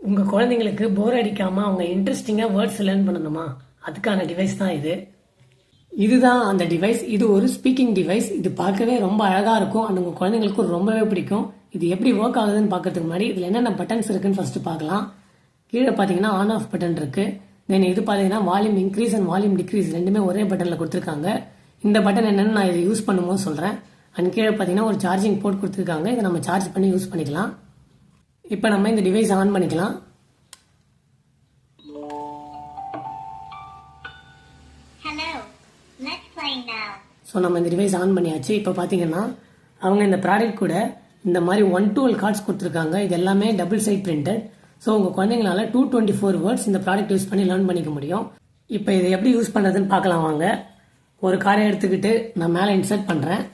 உங்கள் குழந்தைங்களுக்கு போர் அடிக்காமல் அவங்க இன்ட்ரெஸ்டிங்காக வேர்ட்ஸ் லேர்ன் பண்ணணுமா, அதுக்கான டிவைஸ் தான் இது. இதுதான் அந்த டிவைஸ். இது ஒரு ஸ்பீக்கிங் டிவைஸ். இது பார்க்கவே ரொம்ப அழகாக இருக்கும் அண்ட் உங்கள் குழந்தைங்களுக்கு ரொம்பவே பிடிக்கும். இது எப்படி ஒர்க் ஆகுதுன்னு பார்க்கறதுக்கு முன்னாடி இதில் என்னென்ன பட்டன்ஸ் இருக்குன்னு ஃபர்ஸ்ட் பார்க்கலாம். கீழே பார்த்தீங்கன்னா ஆன் ஆஃப் பட்டன் இருக்கு. தென் இது பார்த்தீங்கன்னா volume increase and volume degrees ரெண்டுமே ஒரே பட்டனில் கொடுத்துருக்காங்க. இந்த பட்டன் என்னன்னு நான் இதை யூஸ் பண்ணும்போது சொல்கிறேன். அண்ட் கீழே பார்த்தீங்கன்னா ஒரு சார்ஜிங் போர்ட் கொடுத்துருக்காங்க. இதை நம்ம சார்ஜ் பண்ணி யூஸ் பண்ணிக்கலாம். இப்போ நம்ம இந்த டிவைஸ் ஆன் பண்ணிக்கலாம். ஸோ நம்ம இந்த டிவைஸ் ஆன் பண்ணியாச்சு. இப்போ பார்த்தீங்கன்னா அவங்க இந்த ப்ராடக்ட் கூட இந்த மாதிரி 112 கார்ட்ஸ் கொடுத்துருக்காங்க. இது எல்லாமே டபுள் சைட் பிரிண்டட். ஸோ உங்கள் குழந்தைங்களால 224 வேர்ட்ஸ் இந்த ப்ராடக்ட் யூஸ் பண்ணி லேர்ன் பண்ணிக்க முடியும். இப்போ இதை எப்படி யூஸ் பண்ணுறதுன்னு பார்க்கலாம் வாங்க. ஒரு காரை எடுத்துக்கிட்டு நான் மேலே இன்சர்ட் பண்ணுறேன்.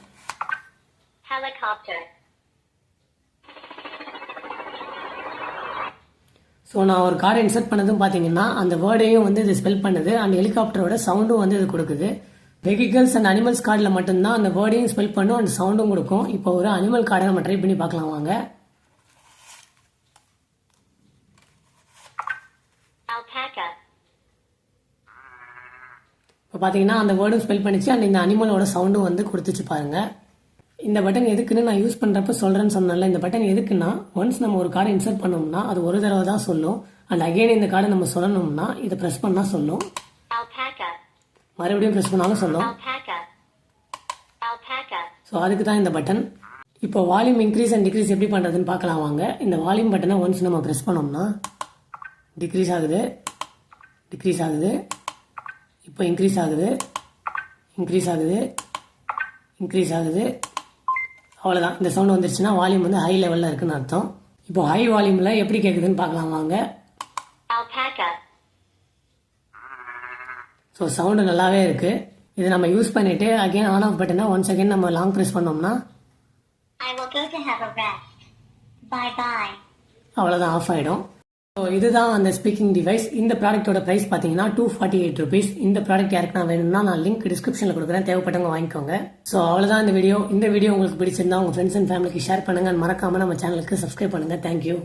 ஸோ நான் ஒரு காரை இன்சர்ட் பண்ணதும் பார்த்தீங்கன்னா அந்த வேர்டையும் வந்து இது ஸ்பெல் பண்ணுது அண்ட் ஹெலிகாப்டரோட சவுண்டும் வந்து இது கொடுக்குது. வெஹிக்கல்ஸ் அண்ட் அனிமல்ஸ் கார்டில் மட்டும்தான் அந்த வேர்டையும் ஸ்பெல் பண்ணும் அண்ட் சவுண்டும் கொடுக்கும். இப்போ ஒரு அனிமல் கார்டை நம்ம ட்ரை பண்ணி பார்க்கலாம் வாங்க. இப்போ பார்த்தீங்கன்னா அந்த வேர்டும் ஸ்பெல் பண்ணிச்சு அண்ட் இந்த அனிமலோட சவுண்டும் வந்து கொடுத்துச்சு பாருங்க. இந்த பட்டன் எதுக்குன்னு நான் யூஸ் பண்ணுறப்ப சொல்கிறேன்னு சொன்னால, இந்த பட்டன் எதுக்குன்னா ஒன்ஸ் நம்ம ஒரு கார்டை இன்சர்ட் பண்ணோம்னா அது ஒரு தடவை தான் சொல்லும் அண்ட் அகைன் இந்த கார்டை நம்ம சொல்லணும்னா இதை ப்ரெஸ் பண்ணால் சொல்லும், மறுபடியும் ப்ரெஸ் பண்ணாலும் சொல்லும். ஸோ அதுக்கு தான் இந்த பட்டன். இப்போ வால்யூம் இன்க்ரீஸ் அண்ட் டிக்ரீஸ் எப்படி பண்ணுறதுன்னு பார்க்கலாம் வாங்க. இந்த வால்யூம் பட்டனை ஒன்ஸ் நம்ம ப்ரெஸ் பண்ணோம்னா டிக்ரீஸ் ஆகுது, டிக்ரீஸ் ஆகுது, இப்போ இன்க்ரீஸ் ஆகுது, இன்க்ரீஸ் ஆகுது, இன்க்ரீஸ் ஆகுது. அவ்வளோதான். இந்த சவுண்ட் வந்துருச்சுன்னா வால்யூம் வந்து ஹை லெவலில் இருக்குன்னு அர்த்தம். இப்போ ஹை வால்யூமில் எப்படி கேட்குதுன்னு பார்க்கலாம் வாங்க. ஸோ சவுண்டு நல்லாவே இருக்கு. இதை நம்ம யூஸ் பண்ணிட்டு அகைன் ஆன் ஆஃப் பட்டனை ஒன்ஸ் அகைன் நம்ம லாங் ப்ரெஸ் பண்ணோம்னா அவ்வளோதான், ஆஃப் ஆகிடும். ஸோ இதுதான் அந்த ஸ்பீக்கிங் டிவைஸ். இந்த ப்ராடக்ட்டோட ப்ரைஸ் பார்த்தீங்கன்னா 248 rupees. இந்த ப்ராடக்ட் யாருக்கு நான் வேணும்னா நான் லிங்க் டிஸ்கிரிப்ஷனில் கொடுக்குறேன், தேவைப்பட்டவங்க வாங்கிக்கோங்க. ஸோ அவ்வளோதான் இந்த வீடியோ. இந்த வீடியோ உங்களுக்கு பிடிச்சிருந்தா உங்கள் ஃப்ரெண்ட்ஸ் அண்ட் ஃபேமிலிக்கு ஷேர் பண்ணுங்க. மறக்காம நம்ம சேனலுக்கு சப்ஸ்கிரைப் பண்ணுங்க. தேங்க்யூ.